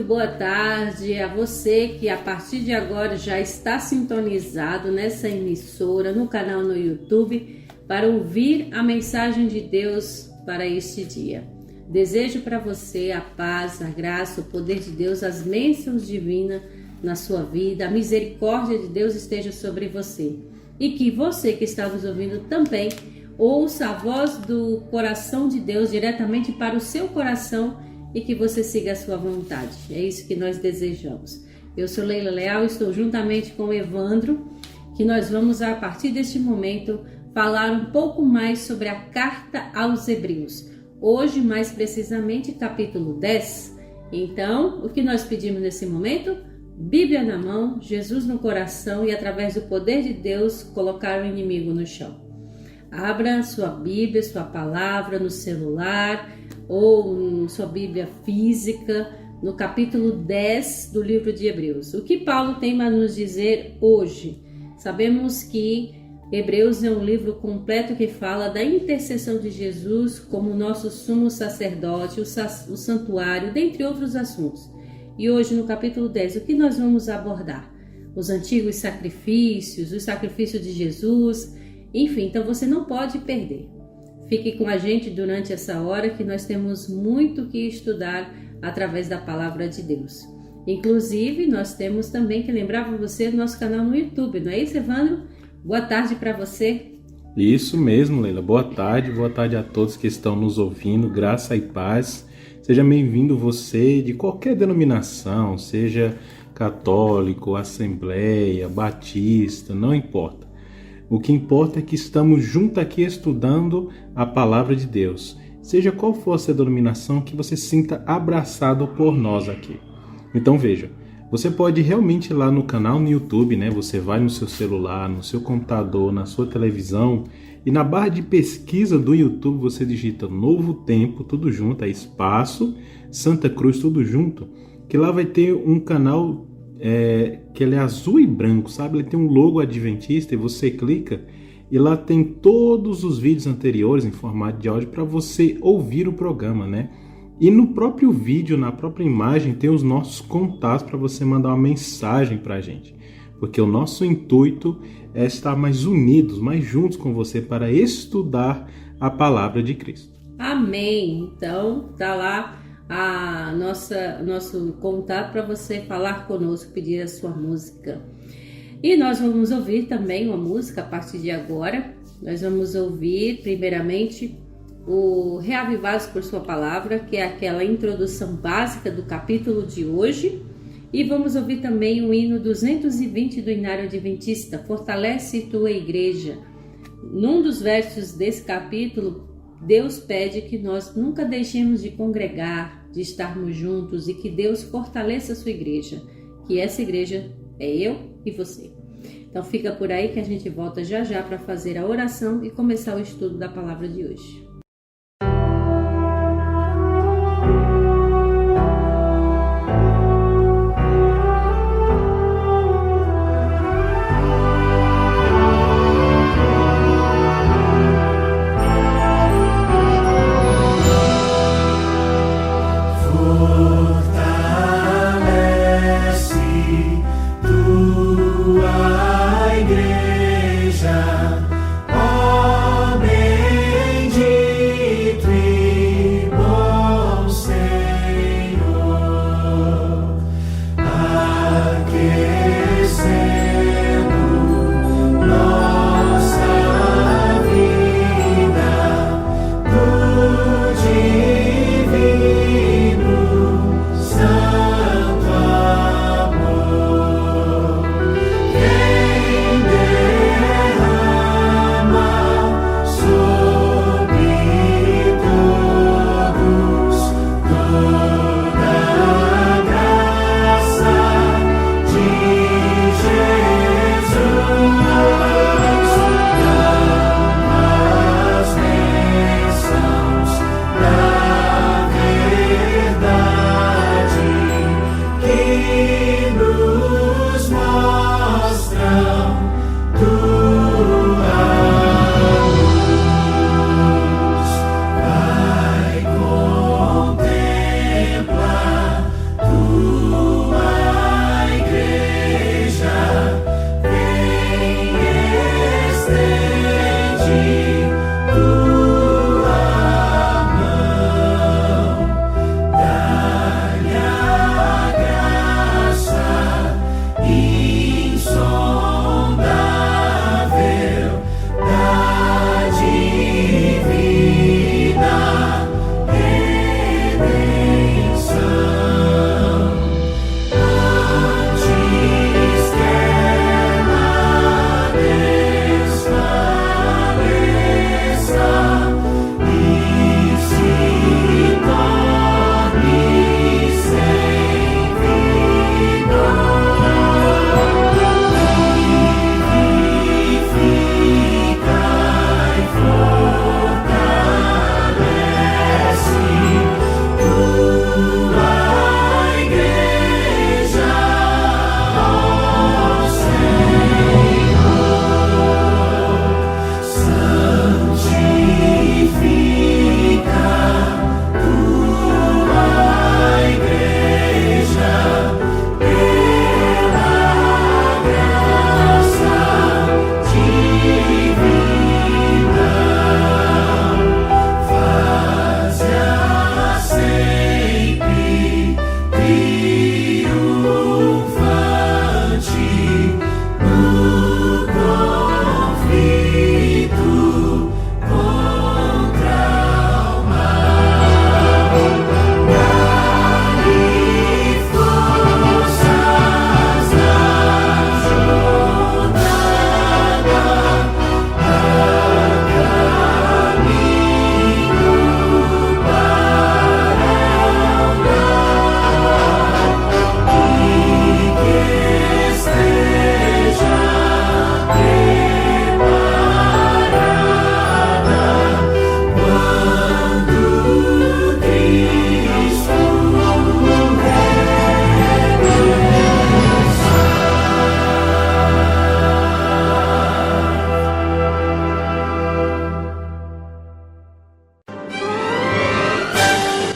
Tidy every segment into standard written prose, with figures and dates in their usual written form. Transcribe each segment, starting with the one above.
boa tarde a você que a partir de agora já está sintonizado nessa emissora, no canal no YouTube, para ouvir a mensagem de Deus para este dia. Desejo para você a paz, a graça, o poder de Deus, as bênçãos divinas na sua vida, a misericórdia de Deus esteja sobre você. E que você que está nos ouvindo também ouça a voz do coração de Deus diretamente para o seu coração e que você siga a sua vontade. É isso que nós desejamos. Eu sou Leila Leal, estou juntamente com o Evandro, que nós vamos a partir deste momento falar um pouco mais sobre a carta aos Hebreus. Hoje, mais precisamente, capítulo 10. Então, o que nós pedimos nesse momento? Bíblia na mão, Jesus no coração e através do poder de Deus colocar o inimigo no chão. Abra sua Bíblia, sua palavra no celular ou sua Bíblia física, no capítulo 10 do livro de Hebreus. O que Paulo tem a nos dizer hoje? Sabemos que Hebreus é um livro completo que fala da intercessão de Jesus como nosso sumo sacerdote, o santuário, dentre outros assuntos. E hoje, no capítulo 10, o que nós vamos abordar? Os antigos sacrifícios, o sacrifício de Jesus, enfim, então você não pode perder. Fique com a gente durante essa hora que nós temos muito que estudar através da palavra de Deus. Inclusive, nós temos também que lembrar para você do nosso canal no YouTube, não é isso, Evandro? Boa tarde para você. Isso mesmo, Leila. Boa tarde a todos que estão nos ouvindo, graça e paz. Seja bem-vindo você de qualquer denominação, seja católico, assembleia, batista, não importa. O que importa é que estamos juntos aqui estudando a palavra de Deus. Seja qual for a sua denominação, que você se sinta abraçado por nós aqui. Então veja, você pode realmente ir lá no canal no YouTube, né? Você vai no seu celular, no seu computador, na sua televisão e na barra de pesquisa do YouTube você digita Novo Tempo, tudo junto, é espaço, Santa Cruz, tudo junto, que lá vai ter um canal que ele é azul e branco, sabe? Ele tem um logo adventista e você clica e lá tem todos os vídeos anteriores em formato de áudio para você ouvir o programa, né? E no próprio vídeo, na própria imagem, tem os nossos contatos para você mandar uma mensagem para a gente. Porque o nosso intuito é estar mais unidos, mais juntos com você para estudar a palavra de Cristo. Amém! Então, tá lá nosso contato para você falar conosco, pedir a sua música. E nós vamos ouvir também uma música a partir de agora. Nós vamos ouvir, primeiramente, o Reavivados por Sua Palavra, que é aquela introdução básica do capítulo de hoje. E vamos ouvir também o hino 220 do Inário Adventista, Fortalece Tua Igreja. Num dos versos desse capítulo, Deus pede que nós nunca deixemos de congregar, de estarmos juntos e que Deus fortaleça a sua igreja, que essa igreja é eu e você. Então fica por aí que a gente volta já já para fazer a oração e começar o estudo da palavra de hoje. Divino Santo Amor.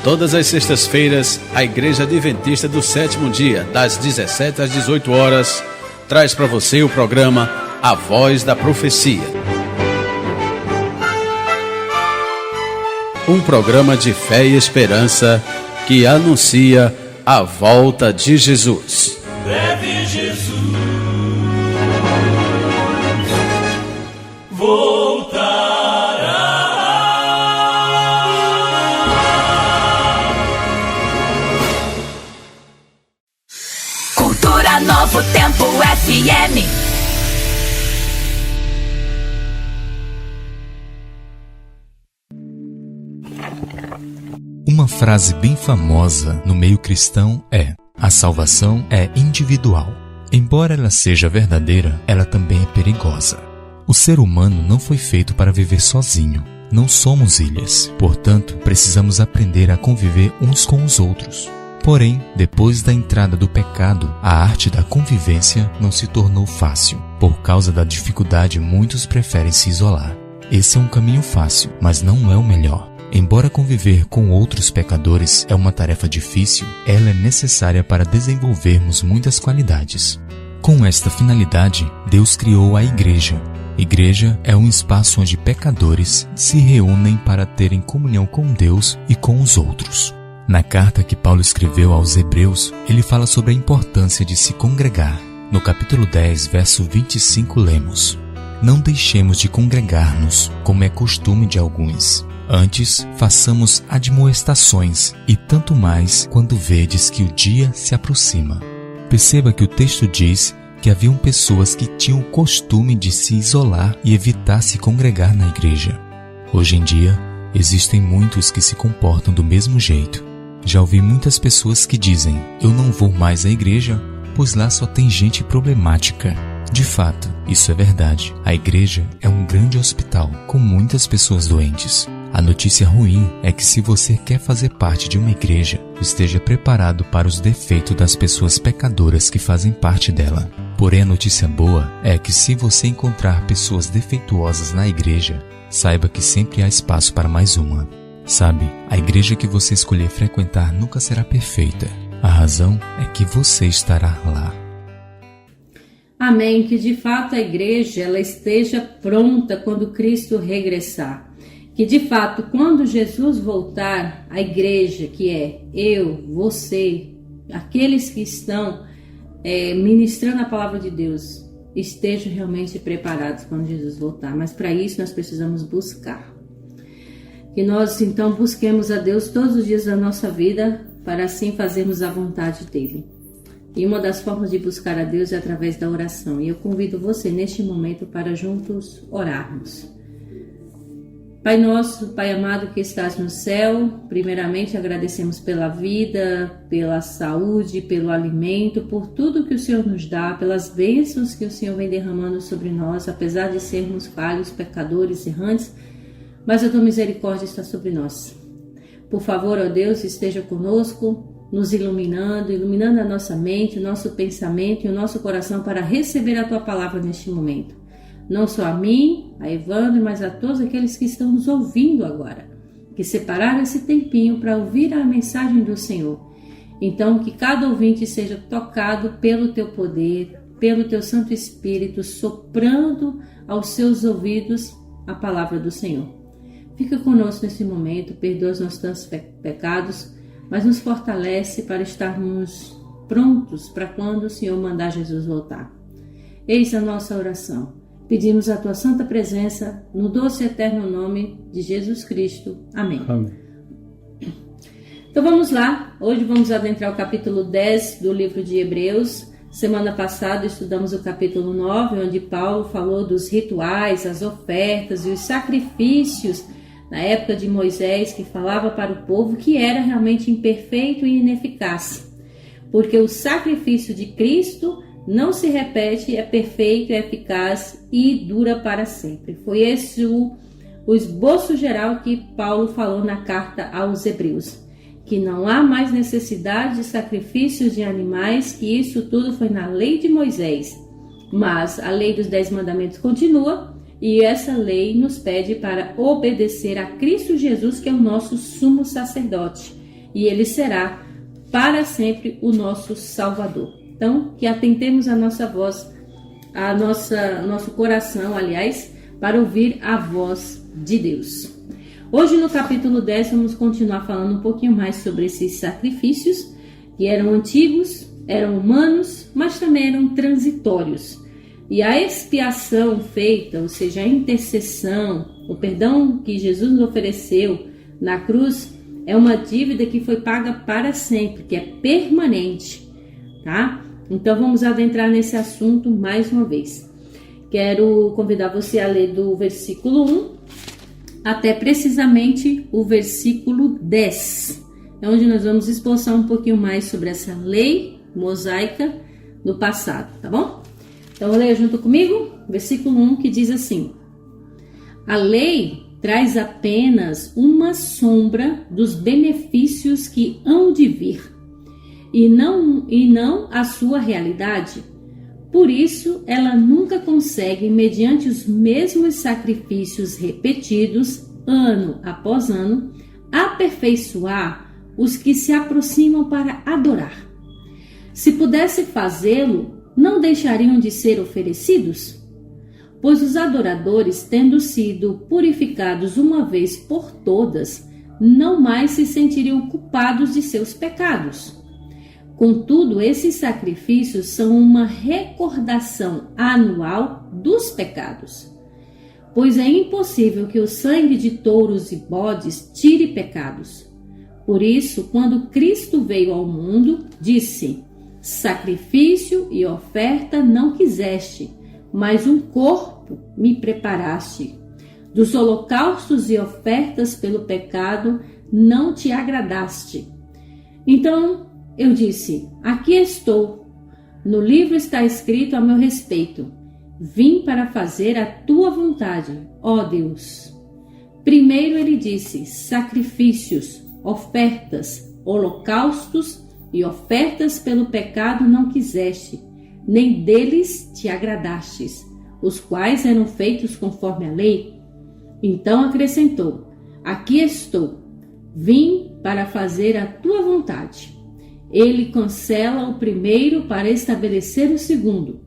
Todas as sextas-feiras, a Igreja Adventista do Sétimo Dia, das 17 às 18 horas, traz para você o programa A Voz da Profecia. Um programa de fé e esperança que anuncia a volta de Jesus. Deve Jesus voltará. Cultura Novo Tempo FM. Uma frase bem famosa no meio cristão é: a salvação é individual. Embora ela seja verdadeira, ela também é perigosa. O ser humano não foi feito para viver sozinho. Não somos ilhas. Portanto, precisamos aprender a conviver uns com os outros. Porém, depois da entrada do pecado, a arte da convivência não se tornou fácil. Por causa da dificuldade, muitos preferem se isolar. Esse é um caminho fácil, mas não é o melhor. Embora conviver com outros pecadores é uma tarefa difícil, ela é necessária para desenvolvermos muitas qualidades. Com esta finalidade, Deus criou a igreja. Igreja é um espaço onde pecadores se reúnem para terem comunhão com Deus e com os outros. Na carta que Paulo escreveu aos Hebreus, ele fala sobre a importância de se congregar. No capítulo 10, verso 25, lemos: Não deixemos de congregar-nos, como é costume de alguns. Antes, façamos admoestações, e tanto mais quando vedes que o dia se aproxima. Perceba que o texto diz que haviam pessoas que tinham o costume de se isolar e evitar se congregar na igreja. Hoje em dia, existem muitos que se comportam do mesmo jeito. Já ouvi muitas pessoas que dizem: eu não vou mais à igreja, pois lá só tem gente problemática. De fato, isso é verdade. A igreja é um grande hospital com muitas pessoas doentes. A notícia ruim é que se você quer fazer parte de uma igreja, esteja preparado para os defeitos das pessoas pecadoras que fazem parte dela. Porém, a notícia boa é que se você encontrar pessoas defeituosas na igreja, saiba que sempre há espaço para mais uma. Sabe, a igreja que você escolher frequentar nunca será perfeita. A razão é que você estará lá. Amém. Que de fato a igreja ela esteja pronta quando Cristo regressar. Que de fato, quando Jesus voltar, a igreja, que é eu, você, aqueles que estão ministrando a palavra de Deus, estejam realmente preparados quando Jesus voltar. Mas para isso nós precisamos buscar. Que nós então busquemos a Deus todos os dias da nossa vida, para assim fazermos a vontade dele. E uma das formas de buscar a Deus é através da oração. E eu convido você neste momento para juntos orarmos. Pai nosso, Pai amado que estás no céu, primeiramente agradecemos pela vida, pela saúde, pelo alimento, por tudo que o Senhor nos dá, pelas bênçãos que o Senhor vem derramando sobre nós, apesar de sermos falhos, pecadores, errantes, mas a tua misericórdia está sobre nós. Por favor, ó Deus, esteja conosco, nos iluminando a nossa mente, o nosso pensamento e o nosso coração para receber a tua palavra neste momento. Não só a mim, a Evandro, mas a todos aqueles que estão nos ouvindo agora, que separaram esse tempinho para ouvir a mensagem do Senhor. Então, que cada ouvinte seja tocado pelo teu poder, pelo teu Santo Espírito, soprando aos seus ouvidos a palavra do Senhor. Fica conosco nesse momento, perdoa os nossos pecados, mas nos fortalece para estarmos prontos para quando o Senhor mandar Jesus voltar. Eis a nossa oração. Pedimos a tua santa presença no doce e eterno nome de Jesus Cristo. Amém. Amém. Então vamos lá. Hoje vamos adentrar o capítulo 10 do livro de Hebreus. Semana passada estudamos o capítulo 9, onde Paulo falou dos rituais, as ofertas e os sacrifícios na época de Moisés, que falava para o povo que era realmente imperfeito e ineficaz. Porque o sacrifício de Cristo não se repete, é perfeito, é eficaz e dura para sempre. Foi esse o esboço geral que Paulo falou na carta aos Hebreus. Que não há mais necessidade de sacrifícios de animais, que isso tudo foi na lei de Moisés. Mas a lei dos 10 mandamentos continua e essa lei nos pede para obedecer a Cristo Jesus, que é o nosso sumo sacerdote. e Ele será para sempre o nosso Salvador. Então, que atentemos a nossa voz, nosso coração, aliás, para ouvir a voz de Deus. Hoje, no capítulo 10, vamos continuar falando um pouquinho mais sobre esses sacrifícios que eram antigos, eram humanos, mas também eram transitórios. E a expiação feita, ou seja, a intercessão, o perdão que Jesus nos ofereceu na cruz, é uma dívida que foi paga para sempre, que é permanente, tá? Então vamos adentrar nesse assunto mais uma vez. Quero convidar você a ler do versículo 1 até precisamente o versículo 10, onde nós vamos esboçar um pouquinho mais sobre essa lei mosaica do passado, tá bom? Então leia junto comigo, versículo 1, que diz assim: a lei traz apenas uma sombra dos benefícios que hão de vir, e não a sua realidade. Por isso, ela nunca consegue, mediante os mesmos sacrifícios repetidos, ano após ano, aperfeiçoar os que se aproximam para adorar. Se pudesse fazê-lo, não deixariam de ser oferecidos? Pois os adoradores, tendo sido purificados uma vez por todas, não mais se sentiriam culpados de seus pecados. Contudo, esses sacrifícios são uma recordação anual dos pecados. Pois é impossível que o sangue de touros e bodes tire pecados. Por isso, quando Cristo veio ao mundo, disse: sacrifício e oferta não quiseste, mas um corpo me preparaste. Dos holocaustos e ofertas pelo pecado não te agradaste. Então eu disse: aqui estou. No livro está escrito a meu respeito: vim para fazer a tua vontade, ó Deus. Primeiro ele disse: sacrifícios, ofertas, holocaustos e ofertas pelo pecado não quiseste, nem deles te agradastes, os quais eram feitos conforme a lei. Então acrescentou: aqui estou, vim para fazer a tua vontade. Ele cancela o primeiro para estabelecer o segundo.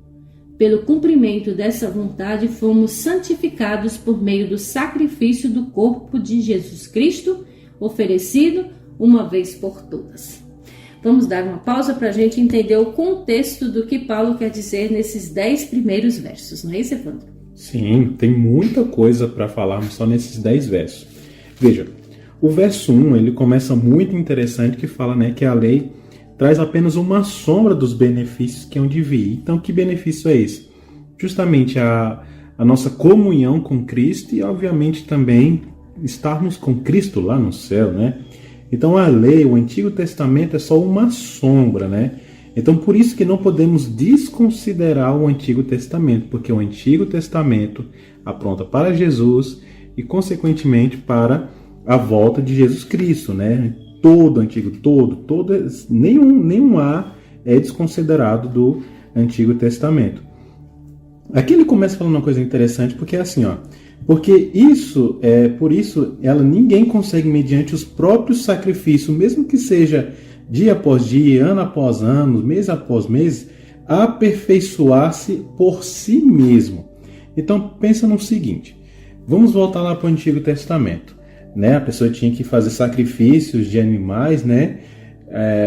Pelo cumprimento dessa vontade fomos santificados por meio do sacrifício do corpo de Jesus Cristo, oferecido uma vez por todas. Vamos dar uma pausa para a gente entender o contexto do que Paulo quer dizer nesses 10 primeiros versos, não é isso, Evandro? Sim, tem muita coisa para falarmos só nesses 10 versos. Veja, o verso 1 ele começa muito interessante, que fala, né, que a lei traz apenas uma sombra dos benefícios que hão de vir. Então, que benefício é esse? Justamente a nossa comunhão com Cristo e, obviamente, também estarmos com Cristo lá no céu, né? Então, a lei, o Antigo Testamento é só uma sombra, né? Então, por isso que não podemos desconsiderar o Antigo Testamento, porque o Antigo Testamento apronta para Jesus e, consequentemente, para a volta de Jesus Cristo, né? Todo Antigo, nenhum A é desconsiderado do Antigo Testamento. Aqui ele começa falando uma coisa interessante, porque é assim, ó, porque por isso ninguém consegue, mediante os próprios sacrifícios, mesmo que seja dia após dia, ano após ano, mês após mês, aperfeiçoar-se por si mesmo. Então pensa no seguinte, vamos voltar lá para o Antigo Testamento. Né? A pessoa tinha que fazer sacrifícios de animais, né?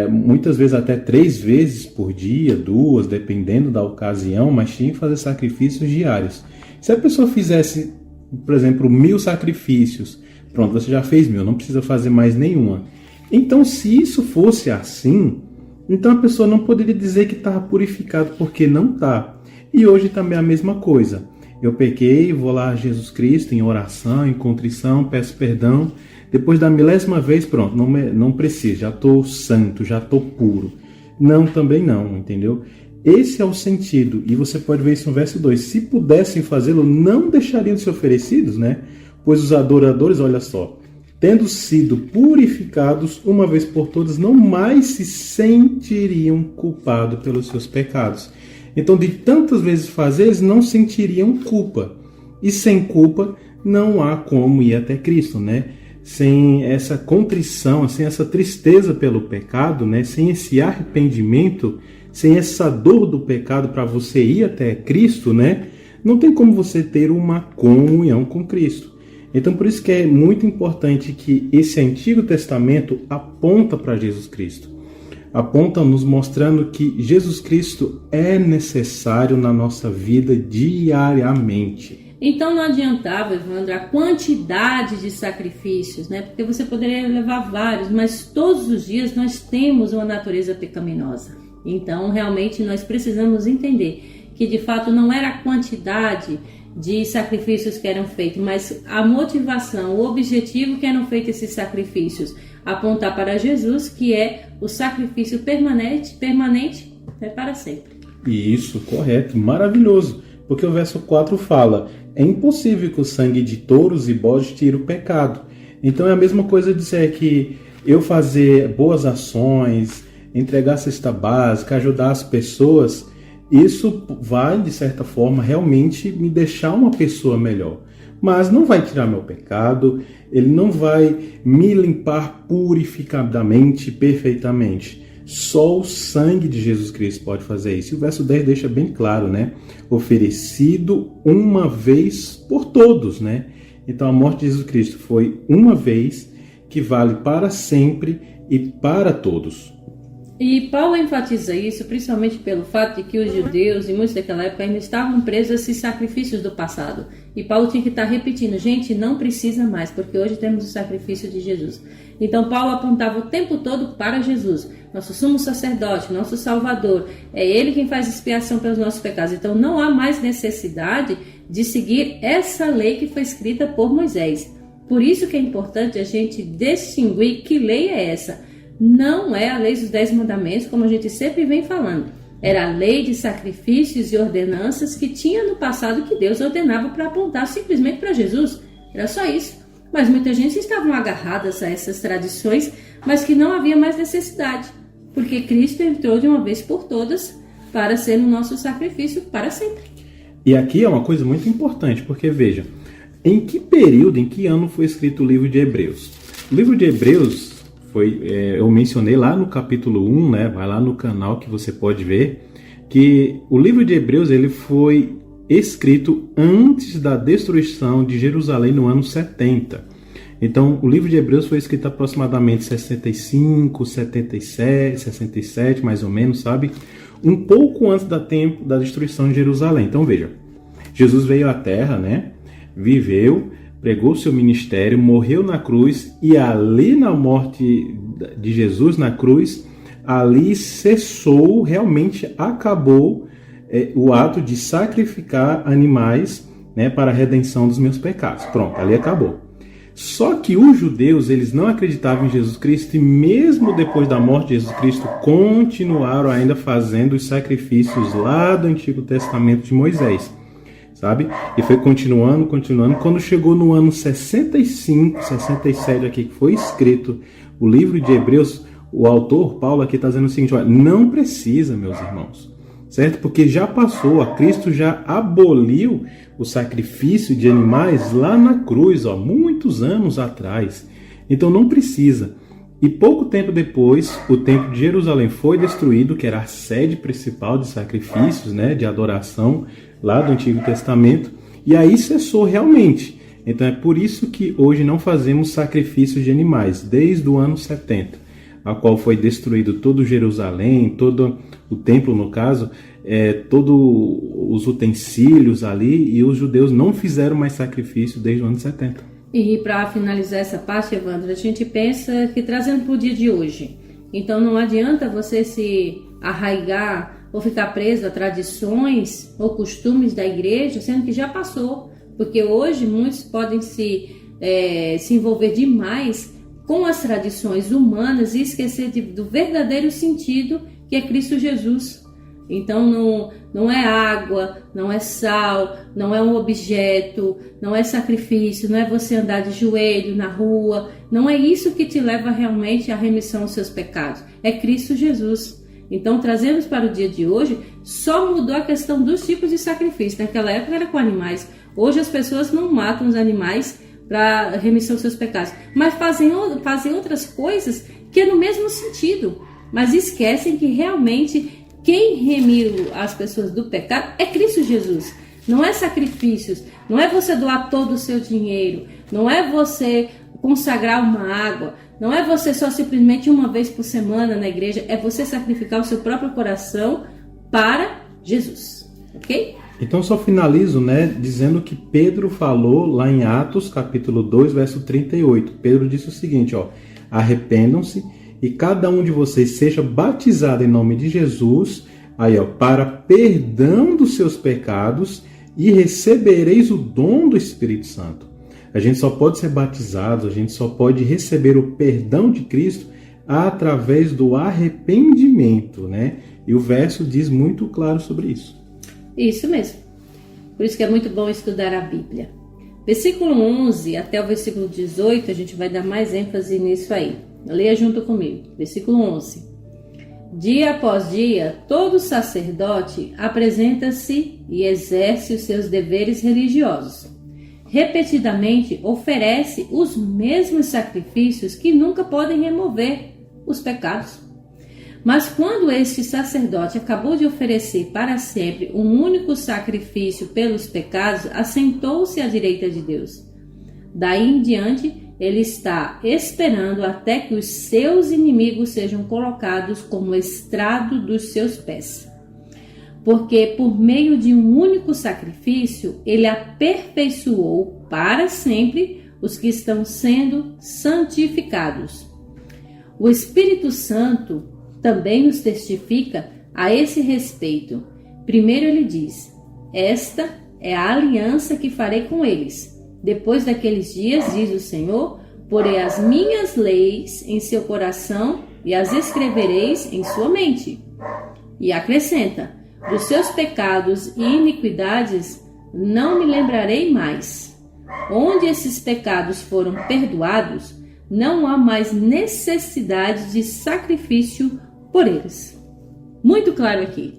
Muitas vezes até 3 vezes por dia, 2, dependendo da ocasião, mas tinha que fazer sacrifícios diários. Se a pessoa fizesse, por exemplo, 1000 sacrifícios, pronto, você já fez 1000, não precisa fazer mais nenhuma. Então, se isso fosse assim, então a pessoa não poderia dizer que estava purificado, porque não está. E hoje também é a mesma coisa. Eu pequei, vou lá a Jesus Cristo em oração, em contrição, peço perdão. Depois da 1000ª vez, pronto, não preciso, já estou santo, já estou puro. Não, também não, entendeu? Esse é o sentido, e você pode ver isso no verso 2. Se pudessem fazê-lo, não deixariam de ser oferecidos, né? Pois os adoradores, olha só, tendo sido purificados uma vez por todas, não mais se sentiriam culpados pelos seus pecados. Então, de tantas vezes fazer, eles não sentiriam culpa. E sem culpa, não há como ir até Cristo, né? sem essa contrição, sem essa tristeza pelo pecado, né? Sem esse arrependimento, sem essa dor do pecado para você ir até Cristo, né? Não tem como você ter uma comunhão com Cristo. Então, por isso que é muito importante que esse Antigo Testamento aponta para Jesus Cristo. Aponta nos mostrando que Jesus Cristo é necessário na nossa vida diariamente. Então não adiantava, Evandro, a quantidade de sacrifícios, né? Porque você poderia levar vários, mas todos os dias nós temos uma natureza pecaminosa. Então realmente nós precisamos entender que de fato não era a quantidade de sacrifícios que eram feitos, mas a motivação, o objetivo que eram feitos esses sacrifícios, apontar para Jesus, que é o sacrifício permanente é para sempre. Isso, correto, maravilhoso, porque o verso 4 fala: é impossível que o sangue de touros e bodes tire o pecado. Então é a mesma coisa dizer que eu fazer boas ações, entregar cesta básica, ajudar as pessoas, isso vai, de certa forma, realmente me deixar uma pessoa melhor. Mas não vai tirar meu pecado, ele não vai me limpar purificadamente, perfeitamente. Só o sangue de Jesus Cristo pode fazer isso. E o verso 10 deixa bem claro, né? Oferecido uma vez por todos, né? Então a morte de Jesus Cristo foi uma vez, que vale para sempre e para todos. E Paulo enfatiza isso principalmente pelo fato de que os judeus, e muitos daquela época, ainda estavam presos a esses sacrifícios do passado. E Paulo tinha que estar repetindo: gente, não precisa mais, porque hoje temos o sacrifício de Jesus. Então Paulo apontava o tempo todo para Jesus, nosso sumo sacerdote, nosso Salvador. É Ele quem faz expiação pelos nossos pecados. Então não há mais necessidade de seguir essa lei que foi escrita por Moisés. Por isso que é importante a gente distinguir que lei é essa. Não é a lei dos 10 mandamentos, como a gente sempre vem falando. Era a lei de sacrifícios e ordenanças que tinha no passado, que Deus ordenava para apontar simplesmente para Jesus. Era só isso. Mas muita gente estavam agarradas a essas tradições, mas que não havia mais necessidade, porque Cristo entrou de uma vez por todas para ser o nosso sacrifício para sempre. E aqui é uma coisa muito importante, porque veja, em que período, em que ano foi escrito o livro de Hebreus? O livro de Hebreus eu mencionei lá no capítulo 1, né? Vai lá no canal que você pode ver, que o livro de Hebreus ele foi escrito antes da destruição de Jerusalém no ano 70. Então, o livro de Hebreus foi escrito aproximadamente 65, 77, 67, mais ou menos, sabe? Um pouco antes da destruição de Jerusalém. Então, veja, Jesus veio à Terra, né? Viveu, pregou seu ministério, morreu na cruz, e ali na morte de Jesus na cruz, ali cessou, realmente acabou o ato de sacrificar animais, né, para a redenção dos meus pecados. Pronto, ali acabou. Só que os judeus, eles não acreditavam em Jesus Cristo, e mesmo depois da morte de Jesus Cristo, continuaram ainda fazendo os sacrifícios lá do Antigo Testamento de Moisés. Sabe? E foi continuando. Quando chegou no ano 65, 67 aqui, que foi escrito o livro de Hebreus, o autor, Paulo, aqui está dizendo o seguinte: olha, não precisa, meus irmãos, certo? Porque já passou, a Cristo já aboliu o sacrifício de animais lá na cruz, muitos anos atrás. Então não precisa. E pouco tempo depois, o templo de Jerusalém foi destruído, que era a sede principal de sacrifícios, né, de adoração, lá do Antigo Testamento, e aí cessou realmente. Então é por isso que hoje não fazemos sacrifícios de animais, desde o ano 70, a qual foi destruído todo Jerusalém, todo o templo, no caso, todos os utensílios ali, e os judeus não fizeram mais sacrifício desde o ano 70. E para finalizar essa parte, Evandro, a gente pensa que trazendo para o dia de hoje, então não adianta você se arraigar ou ficar preso a tradições ou costumes da igreja, sendo que já passou, porque hoje muitos podem se envolver demais com as tradições humanas e esquecer do verdadeiro sentido que é Cristo Jesus. Então não é água, não é sal, não é um objeto, não é sacrifício, não é você andar de joelho na rua, não é isso que te leva realmente à remissão dos seus pecados, é Cristo Jesus. Então trazemos para o dia de hoje, só mudou a questão dos tipos de sacrifício. Naquela época era com animais, hoje as pessoas não matam os animais para remissão dos seus pecados, mas fazem outras coisas que é no mesmo sentido, mas esquecem que realmente quem remiu as pessoas do pecado é Cristo Jesus. Não é sacrifícios, não é você doar todo o seu dinheiro, não é você consagrar uma água, não é você só simplesmente uma vez por semana na igreja, é você sacrificar o seu próprio coração para Jesus, ok? Então só finalizo, dizendo que Pedro falou lá em Atos, capítulo 2, verso 38. Pedro disse o seguinte, arrependam-se e cada um de vocês seja batizado em nome de Jesus, para perdão dos seus pecados, e recebereis o dom do Espírito Santo. A gente só pode ser batizado, a gente só pode receber o perdão de Cristo através do arrependimento, E o verso diz muito claro sobre isso. Isso mesmo. Por isso que é muito bom estudar a Bíblia. Versículo 11 até o versículo 18, a gente vai dar mais ênfase nisso aí. Leia junto comigo. Versículo 11. Dia após dia, todo sacerdote apresenta-se e exerce os seus deveres religiosos. Repetidamente oferece os mesmos sacrifícios que nunca podem remover os pecados. Mas quando este sacerdote acabou de oferecer para sempre um único sacrifício pelos pecados, assentou-se à direita de Deus. Daí em diante, ele está esperando até que os seus inimigos sejam colocados como estrado dos seus pés. Porque por meio de um único sacrifício, ele aperfeiçoou para sempre os que estão sendo santificados. O Espírito Santo também nos testifica a esse respeito. Primeiro ele diz: esta é a aliança que farei com eles. Depois daqueles dias, diz o Senhor, porei as minhas leis em seu coração e as escrevereis em sua mente. E acrescenta: dos seus pecados e iniquidades não me lembrarei mais. Onde esses pecados foram perdoados, não há mais necessidade de sacrifício por eles. Muito claro aqui.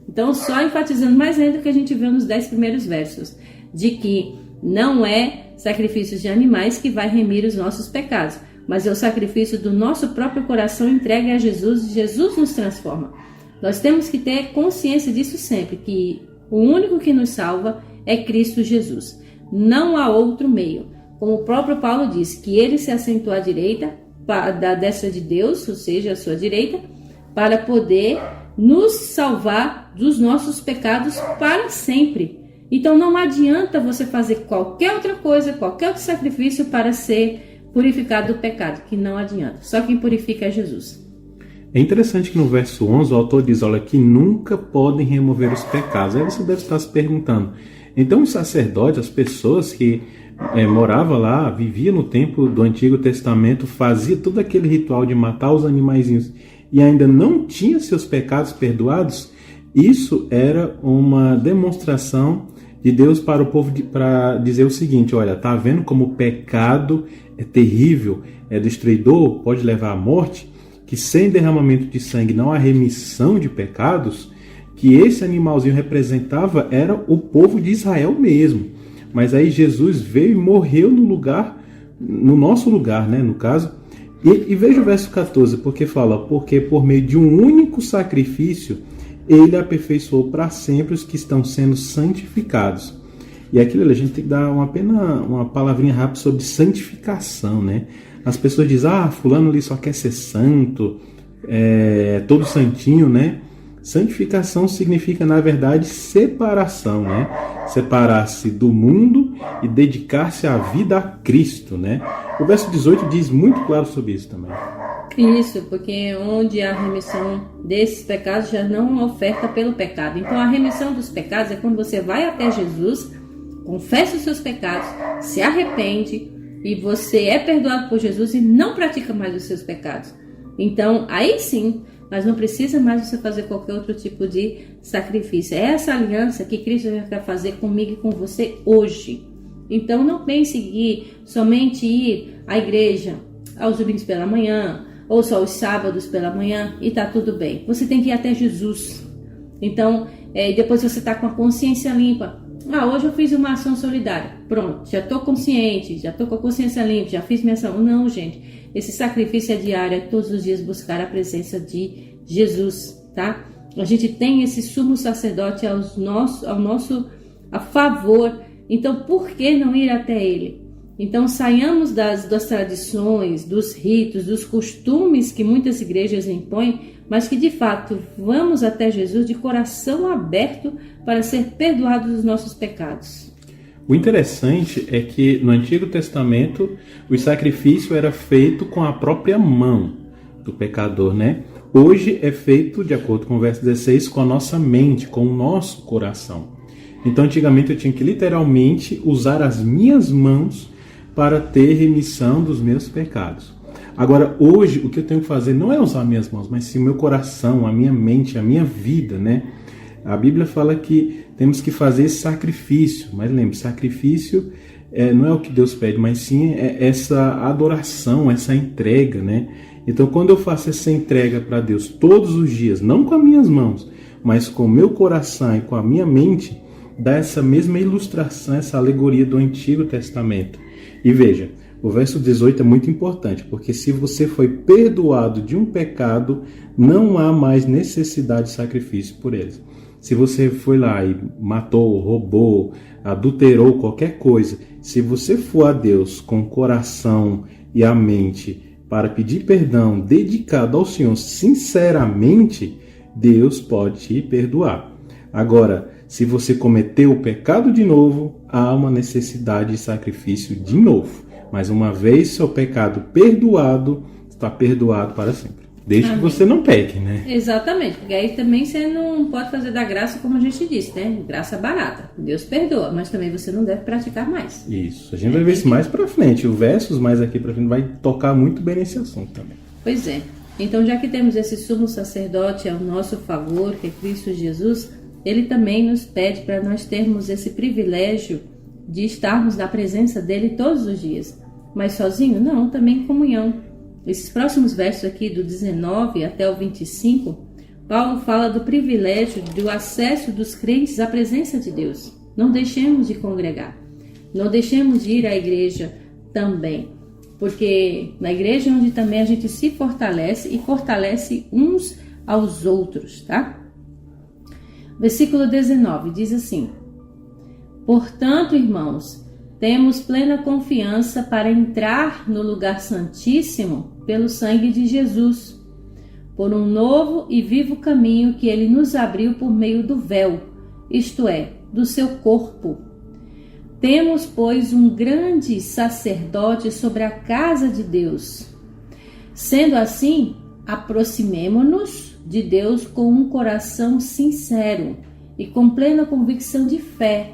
Então, só enfatizando mais ainda o que a gente viu nos 10 primeiros versos, de que não é sacrifícios de animais que vai remir os nossos pecados, mas é o sacrifício do nosso próprio coração entregue a Jesus, e Jesus nos transforma. Nós temos que ter consciência disso sempre, que o único que nos salva é Cristo Jesus. Não há outro meio. Como o próprio Paulo disse, que ele se assentou à direita, da destra de Deus, ou seja, à sua direita, para poder nos salvar dos nossos pecados para sempre. Então não adianta você fazer qualquer outra coisa, qualquer outro sacrifício para ser purificado do pecado, que não adianta. Só quem purifica é Jesus. É interessante que no verso 11 o autor diz, olha, que nunca podem remover os pecados. Aí você deve estar se perguntando, então os sacerdotes, as pessoas que moravam lá, viviam no tempo do Antigo Testamento, fazia todo aquele ritual de matar os animaizinhos e ainda não tinha seus pecados perdoados? Isso era uma demonstração de Deus para o povo, para dizer o seguinte: olha, tá vendo como o pecado é terrível, é destruidor, pode levar à morte, que sem derramamento de sangue não há remissão de pecados? Que esse animalzinho representava era o povo de Israel mesmo. Mas aí Jesus veio e morreu no nosso lugar, no caso. E veja o verso 14, porque fala: porque por meio de um único sacrifício ele aperfeiçoou para sempre os que estão sendo santificados. E aquilo a gente tem que dar uma palavrinha rápida sobre santificação, As pessoas dizem, fulano ali só quer ser santo, todo santinho, Santificação significa, na verdade, separação, Separar-se do mundo e dedicar-se à vida a Cristo, O verso 18 diz muito claro sobre isso também. Isso, porque onde a remissão desses pecados já não é oferta pelo pecado. Então a remissão dos pecados é quando você vai até Jesus, confessa os seus pecados, se arrepende e você é perdoado por Jesus e não pratica mais os seus pecados. Então aí sim, mas não precisa mais você fazer qualquer outro tipo de sacrifício. É essa aliança que Cristo quer fazer comigo e com você hoje. Então não pense em somente ir à igreja aos domingos pela manhã, ou só os sábados pela manhã, e tá tudo bem. Você tem que ir até Jesus. Então, depois você tá com a consciência limpa, Hoje eu fiz uma ação solidária. Pronto, já estou consciente, já estou com a consciência limpa, já fiz minha ação. Não, gente. Esse sacrifício é diário, é todos os dias buscar a presença de Jesus, tá? A gente tem esse sumo sacerdote ao nosso favor. Então, por que não ir até ele? Então, saiamos das tradições, dos ritos, dos costumes que muitas igrejas impõem, mas que de fato vamos até Jesus de coração aberto para ser perdoados dos nossos pecados. O interessante é que no Antigo Testamento o sacrifício era feito com a própria mão do pecador, né? Hoje é feito, de acordo com o verso 16, com a nossa mente, com o nosso coração. Então, antigamente eu tinha que literalmente usar as minhas mãos para ter remissão dos meus pecados. Agora, hoje, o que eu tenho que fazer não é usar minhas mãos, mas sim o meu coração, a minha mente, a minha vida, né? A Bíblia fala que temos que fazer esse sacrifício, mas lembre, sacrifício não é o que Deus pede, mas sim essa adoração, essa entrega, né? Então, quando eu faço essa entrega para Deus todos os dias, não com as minhas mãos, mas com o meu coração e com a minha mente, dá essa mesma ilustração, essa alegoria do Antigo Testamento. E veja, o verso 18 é muito importante, porque se você foi perdoado de um pecado, não há mais necessidade de sacrifício por eles. Se você foi lá e matou, roubou, adulterou qualquer coisa, se você for a Deus com o coração e a mente para pedir perdão, dedicado ao Senhor sinceramente, Deus pode te perdoar. Agora, se você cometeu o pecado de novo, há uma necessidade de sacrifício de novo. Mas uma vez seu pecado perdoado, está perdoado para sempre. Desde que você não peque, né? Exatamente, porque aí também você não pode fazer da graça, como a gente disse, né? Graça barata. Deus perdoa, mas também você não deve praticar mais. Isso, a gente vai ver isso mais pra frente. O versos mais aqui pra frente vai tocar muito bem nesse assunto também. Pois é. Então, já que temos esse sumo sacerdote ao nosso favor, que é Cristo Jesus, ele também nos pede para nós termos esse privilégio de estarmos na presença dele todos os dias. Mas sozinho? Não, também em comunhão. Esses próximos versos aqui, do 19 até o 25, Paulo fala do privilégio do acesso dos crentes à presença de Deus. Não deixemos de congregar. Não deixemos de ir à igreja também. Porque na igreja é onde também a gente se fortalece e fortalece uns aos outros, tá? Versículo 19 diz assim: portanto, irmãos, temos plena confiança para entrar no lugar santíssimo pelo sangue de Jesus, por um novo e vivo caminho que ele nos abriu por meio do véu, isto é, do seu corpo. Temos, pois, um grande sacerdote sobre a casa de Deus. Sendo assim, aproximemo-nos de Deus com um coração sincero e com plena convicção de fé,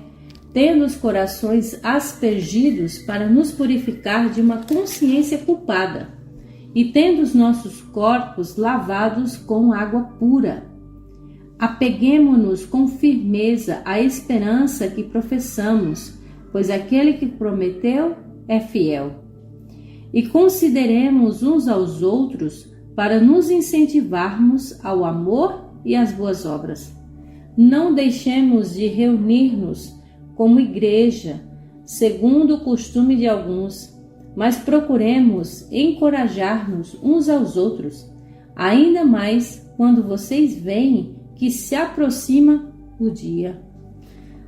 tendo os corações aspergidos para nos purificar de uma consciência culpada, e tendo os nossos corpos lavados com água pura. Apeguemo-nos com firmeza à esperança que professamos, pois aquele que prometeu é fiel. E consideremos uns aos outros para nos incentivarmos ao amor e às boas obras. Não deixemos de reunir-nos como igreja, segundo o costume de alguns, mas procuremos encorajar-nos uns aos outros, ainda mais quando vocês veem que se aproxima o dia.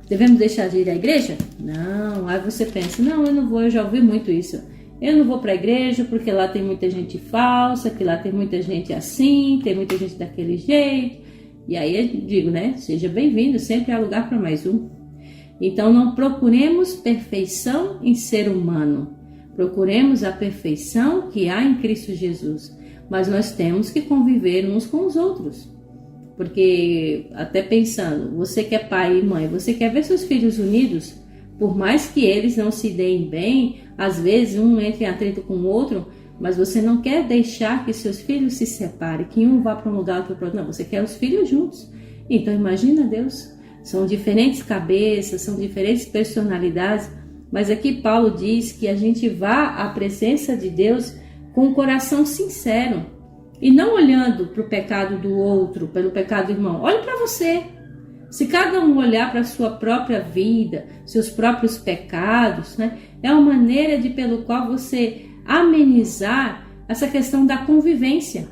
Devemos deixar de ir à igreja? Não. Aí você pensa, não, eu não vou, eu já ouvi muito isso. Eu não vou para a igreja porque lá tem muita gente falsa, que lá tem muita gente assim, tem muita gente daquele jeito. E aí eu digo, né, seja bem-vindo, sempre há lugar para mais um. Então não procuremos perfeição em ser humano. Procuremos a perfeição que há em Cristo Jesus, mas nós temos que conviver uns com os outros. Porque, até pensando, você que é pai e mãe, você quer ver seus filhos unidos, por mais que eles não se deem bem, às vezes um entre em atrito com o outro, mas você não quer deixar que seus filhos se separem, que um vá para um lugar, outro para outro. Não, você quer os filhos juntos. Então, imagina Deus. São diferentes cabeças, são diferentes personalidades, mas aqui Paulo diz que a gente vá à presença de Deus com um coração sincero e não olhando para o pecado do outro, pelo pecado do irmão. Olhe para você. Se cada um olhar para a sua própria vida, seus próprios pecados, né, é uma maneira pelo qual você amenizar essa questão da convivência.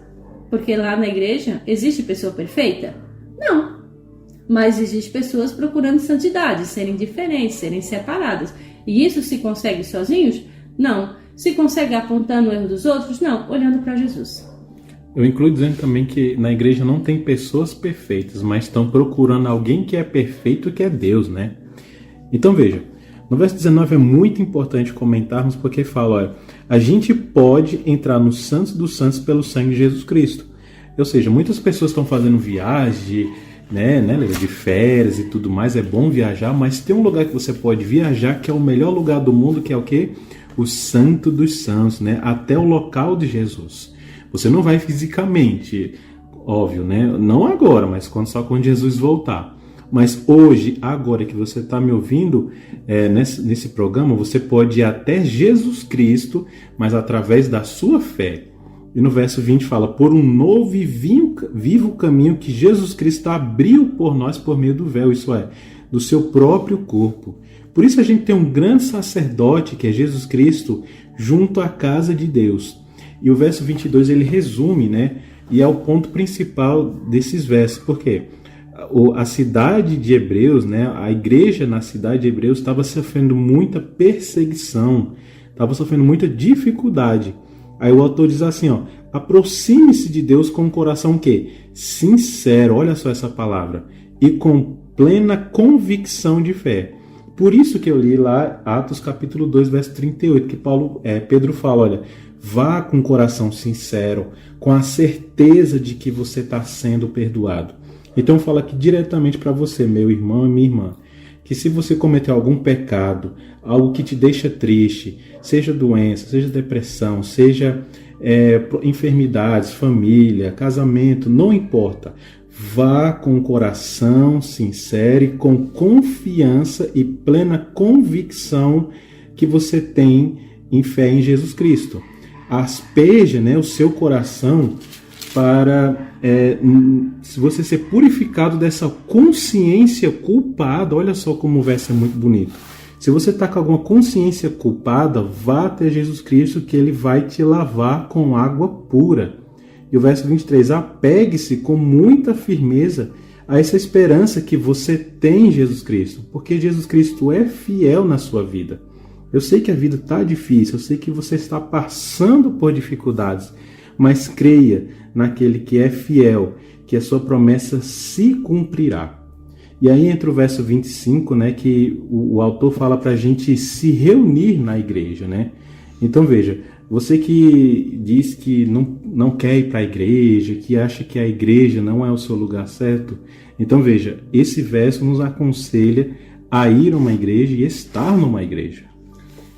Porque lá na igreja existe pessoa perfeita? Não. Mas existe pessoas procurando santidade, serem diferentes, serem separadas. E isso se consegue sozinhos? Não. Se consegue apontando o erro dos outros? Não. Olhando para Jesus. Eu incluo dizendo também que na igreja não tem pessoas perfeitas, mas estão procurando alguém que é perfeito, que é Deus, né? Então veja, no verso 19 é muito importante comentarmos, porque fala, olha, a gente pode entrar no Santos dos Santos pelo sangue de Jesus Cristo. Ou seja, muitas pessoas estão fazendo viagem, né, de férias e tudo mais, é bom viajar, mas tem um lugar que você pode viajar que é o melhor lugar do mundo, que é o quê? O Santo dos Santos, né? Até o local de Jesus. Você não vai fisicamente, óbvio, né? Não agora, mas só quando Jesus voltar. Mas hoje, agora que você está me ouvindo nesse programa, você pode ir até Jesus Cristo, mas através da sua fé. E no verso 20 fala, por um novo e vivo caminho que Jesus Cristo abriu por nós por meio do véu, isso é, do seu próprio corpo. Por isso a gente tem um grande sacerdote, que é Jesus Cristo, junto à casa de Deus. E o verso 22 ele resume, né? E é o ponto principal desses versos. Por quê? A cidade de Hebreus, né? A igreja na cidade de Hebreus estava sofrendo muita perseguição, estava sofrendo muita dificuldade. Aí o autor diz assim, ó, aproxime-se de Deus com um coração o quê? Sincero, olha só essa palavra, e com plena convicção de fé. Por isso que eu li lá Atos capítulo 2, verso 38, que Pedro fala, olha, vá com o coração sincero, com a certeza de que você está sendo perdoado. Então fala aqui diretamente para você, meu irmão e minha irmã, que se você cometeu algum pecado, algo que te deixa triste, seja doença, seja depressão, seja enfermidades, família, casamento, não importa. Vá com o coração sincero e com confiança e plena convicção que você tem em fé em Jesus Cristo. Aspeja, né, o seu coração para você ser purificado dessa consciência culpada. Olha só como o verso é muito bonito. Se você está com alguma consciência culpada, vá até Jesus Cristo, que Ele vai te lavar com água pura. E o verso 23, apegue-se com muita firmeza a essa esperança que você tem em Jesus Cristo, porque Jesus Cristo é fiel na sua vida. Eu sei que a vida está difícil, eu sei que você está passando por dificuldades, mas creia naquele que é fiel, que a sua promessa se cumprirá. E aí entra o verso 25, né, que o autor fala para a gente se reunir na igreja, né? Então veja, você que diz que não quer ir para a igreja, que acha que a igreja não é o seu lugar certo, então veja, esse verso nos aconselha a ir a uma igreja e estar numa igreja.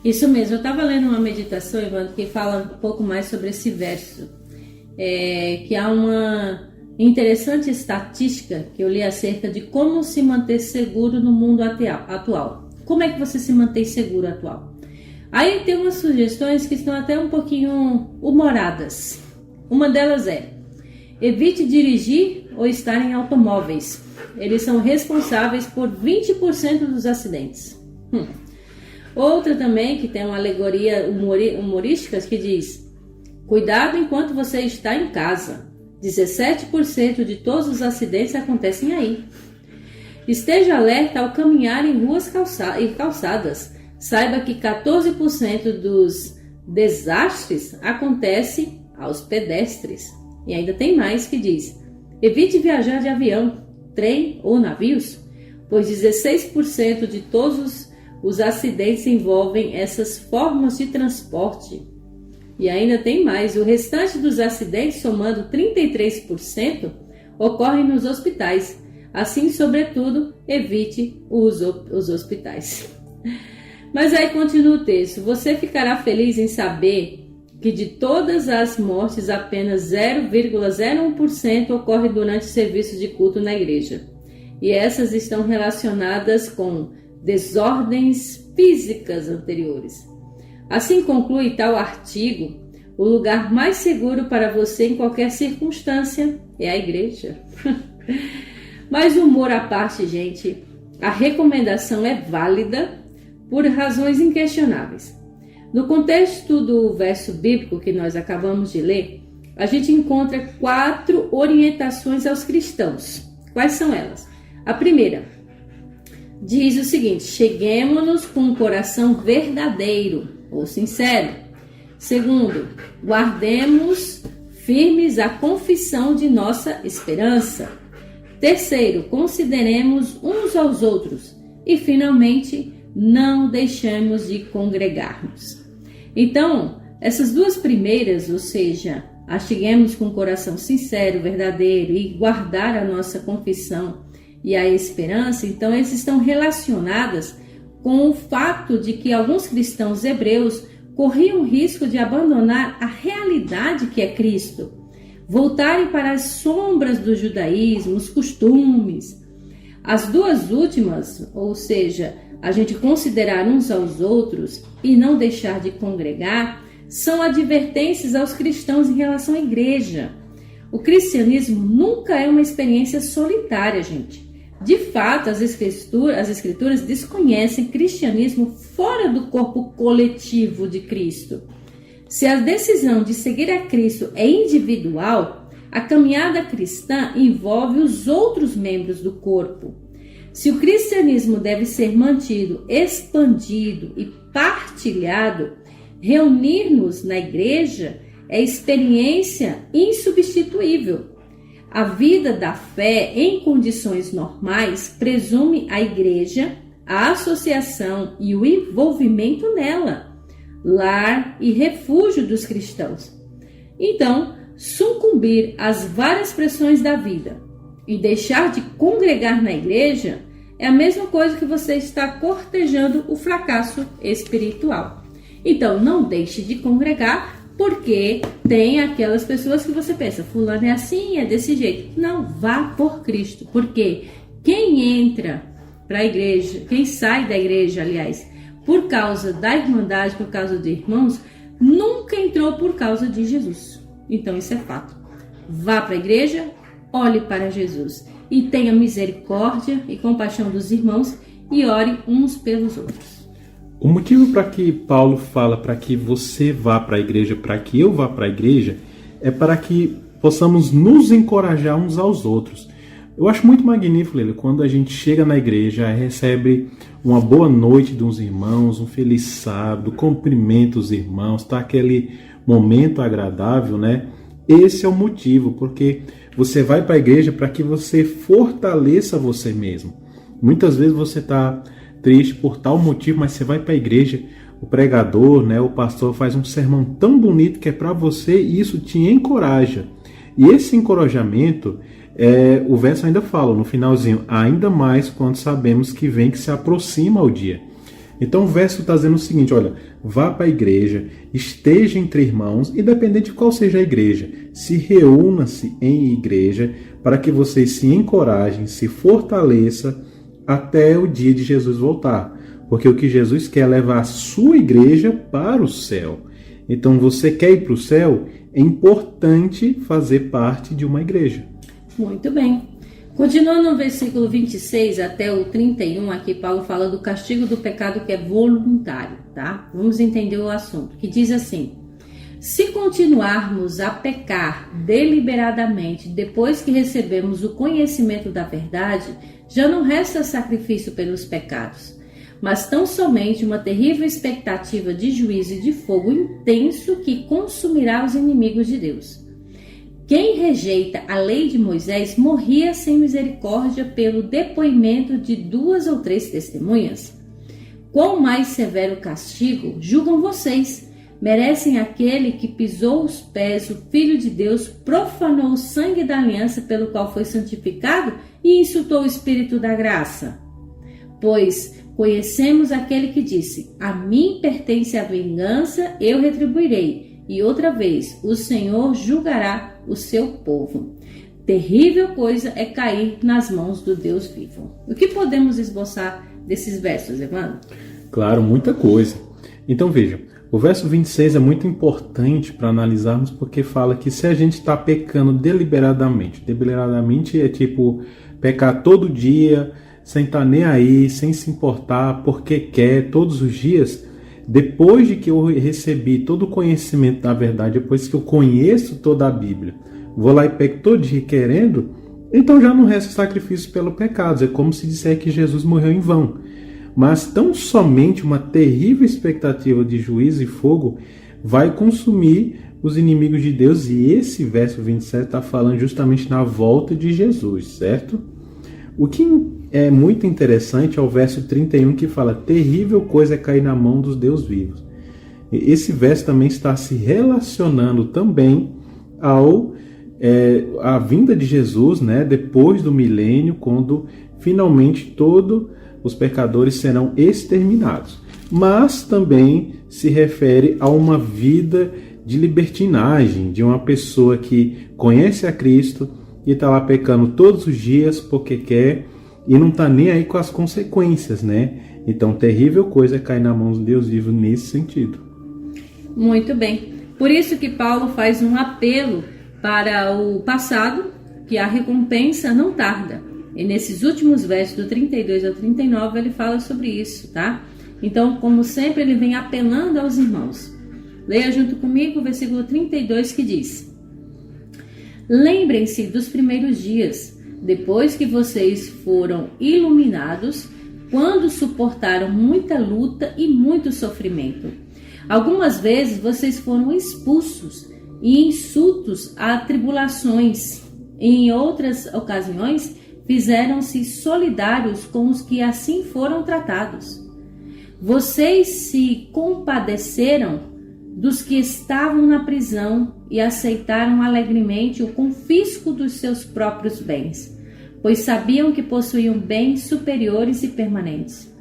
Isso mesmo, eu estava lendo uma meditação, Evandro, que fala um pouco mais sobre esse verso, que há uma interessante estatística que eu li acerca de como se manter seguro no mundo atual. Como é que você se mantém seguro atual? Aí tem umas sugestões que estão até um pouquinho humoradas. Uma delas é: evite dirigir ou estar em automóveis. Eles são responsáveis por 20% dos acidentes. Outra também, que tem uma alegoria humorística, que diz: cuidado enquanto você está em casa. 17% de todos os acidentes acontecem aí. Esteja alerta ao caminhar em ruas e calçadas. Saiba que 14% dos desastres acontecem aos pedestres. E ainda tem mais que diz: evite viajar de avião, trem ou navios, pois 16% de todos os acidentes envolvem essas formas de transporte. E ainda tem mais: o restante dos acidentes, somando 33%, ocorrem nos hospitais. Assim, sobretudo, evite os hospitais. Mas aí continua o texto: você ficará feliz em saber que de todas as mortes, apenas 0,01% ocorre durante serviços de culto na igreja. E essas estão relacionadas com desordens físicas anteriores. Assim conclui tal artigo: o lugar mais seguro para você em qualquer circunstância é a igreja. Mas humor à parte, gente, a recomendação é válida por razões inquestionáveis. No contexto do verso bíblico que nós acabamos de ler, a gente encontra 4 orientações aos cristãos. Quais são elas? A primeira diz o seguinte: cheguemo-nos com um coração verdadeiro ou sincero. Segundo, guardemos firmes a confissão de nossa esperança. Terceiro, consideremos uns aos outros. E, finalmente, não deixemos de congregarmos. Então, essas 2 primeiras, ou seja, acheguemos com um coração sincero, verdadeiro e guardar a nossa confissão e a esperança, então, essas estão relacionadas com o fato de que alguns cristãos hebreus corriam o risco de abandonar a realidade que é Cristo, voltarem para as sombras do judaísmo, os costumes. As 2 últimas, ou seja, a gente considerar uns aos outros e não deixar de congregar, são advertências aos cristãos em relação à igreja. O cristianismo nunca é uma experiência solitária, gente. De fato, as escrituras desconhecem cristianismo fora do corpo coletivo de Cristo. Se a decisão de seguir a Cristo é individual, a caminhada cristã envolve os outros membros do corpo. Se o cristianismo deve ser mantido, expandido e partilhado, reunir-nos na igreja é experiência insubstituível. A vida da fé em condições normais presume a igreja, a associação e o envolvimento nela, lar e refúgio dos cristãos. Então, sucumbir às várias pressões da vida e deixar de congregar na igreja é a mesma coisa que você está cortejando o fracasso espiritual. Então, não deixe de congregar, porque tem aquelas pessoas que você pensa, fulano é assim, é desse jeito. Não, vá por Cristo, porque quem entra para a igreja, quem sai da igreja, aliás, por causa da irmandade, por causa de irmãos, nunca entrou por causa de Jesus. Então, isso é fato. Vá para a igreja, olhe para Jesus e tenha misericórdia e compaixão dos irmãos e ore uns pelos outros. O motivo para que Paulo fala para que você vá para a igreja, para que eu vá para a igreja, é para que possamos nos encorajar uns aos outros. Eu acho muito magnífico, Leila, quando a gente chega na igreja, recebe uma boa noite de uns irmãos, um feliz sábado, cumprimenta os irmãos, tá aquele momento agradável, né? Esse é o motivo, porque você vai para a igreja para que você fortaleça você mesmo. Muitas vezes você está triste por tal motivo, mas você vai para a igreja, o pregador, né, o pastor faz um sermão tão bonito que é para você e isso te encoraja. E esse encorajamento, o verso ainda fala no finalzinho, ainda mais quando sabemos que vem, que se aproxima o dia. Então o verso está dizendo o seguinte, olha, vá para a igreja, esteja entre irmãos, independente de qual seja a igreja, se reúna-se em igreja para que vocês se encorajem, se fortaleçam até o dia de Jesus voltar. Porque o que Jesus quer é levar a sua igreja para o céu. Então você quer ir para o céu, é importante fazer parte de uma igreja. Muito bem. Continuando no versículo 26 até o 31, aqui Paulo fala do castigo do pecado que é voluntário, tá? Vamos entender o assunto, que diz assim: se continuarmos a pecar deliberadamente depois que recebemos o conhecimento da verdade, já não resta sacrifício pelos pecados, mas tão somente uma terrível expectativa de juízo e de fogo intenso que consumirá os inimigos de Deus. Quem rejeita a lei de Moisés morria sem misericórdia pelo depoimento de 2 ou 3 testemunhas. Quão mais severo castigo, julgam vocês, merecem aquele que pisou os pés, o Filho de Deus, profanou o sangue da aliança pelo qual foi santificado e insultou o Espírito da graça? Pois conhecemos aquele que disse, a mim pertence a vingança, eu retribuirei. E outra vez, o Senhor julgará o seu povo. Terrível coisa é cair nas mãos do Deus vivo. O que podemos esboçar desses versos, Evandro? Claro, muita coisa. Então veja, o verso 26 é muito importante para analisarmos porque fala que se a gente está pecando deliberadamente é tipo pecar todo dia, sem estar nem aí, sem se importar, porque quer, todos os dias, depois de que eu recebi todo o conhecimento da verdade, depois que eu conheço toda a Bíblia, vou lá e peco todo dia querendo, então já não resta sacrifício pelo pecado. É como se disser que Jesus morreu em vão. Mas tão somente uma terrível expectativa de juízo e fogo vai consumir os inimigos de Deus. E esse verso 27 está falando justamente na volta de Jesus, certo? O que é muito interessante é o verso 31 que fala: terrível coisa é cair na mão dos Deus vivos. Esse verso também está se relacionando também à vinda de Jesus, né, depois do milênio, quando finalmente todos os pecadores serão exterminados. Mas também se refere a uma vida de libertinagem, de uma pessoa que conhece a Cristo e está lá pecando todos os dias porque quer e não está nem aí com as consequências, né? Então, terrível coisa é cair na mão de Deus vivo nesse sentido. Muito bem. Por isso que Paulo faz um apelo para o passado, que a recompensa não tarda. E nesses últimos versos, do 32 ao 39, ele fala sobre isso, tá? Então, como sempre, ele vem apelando aos irmãos. Leia junto comigo o versículo 32 que diz: lembrem-se dos primeiros dias, depois que vocês foram iluminados, quando suportaram muita luta e muito sofrimento. Algumas vezes vocês foram expulsos e insultos a tribulações. Em outras ocasiões, fizeram-se solidários com os que assim foram tratados. Vocês se compadeceram dos que estavam na prisão e aceitaram alegremente o confisco dos seus próprios bens, pois sabiam que possuíam bens superiores e permanentes.